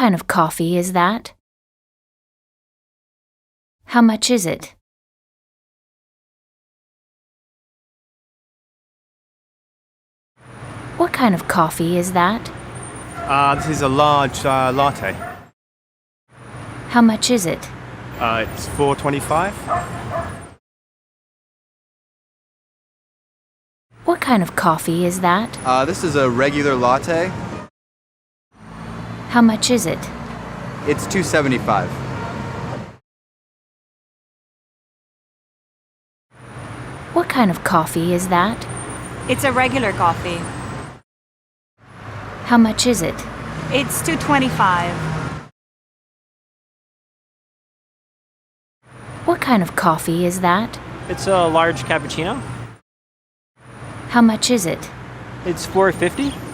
kind of coffee is that? How much is it? What kind of coffee is that? This is a large latte. How much is it? It's $4.25. What kind of coffee is that? This is a regular latte. How much is it? It's $2.75. What kind of coffee is that? It's a regular coffee. How much is it? It's $2.25. What kind of coffee is that? It's a large cappuccino. How much is it? It's $4.50.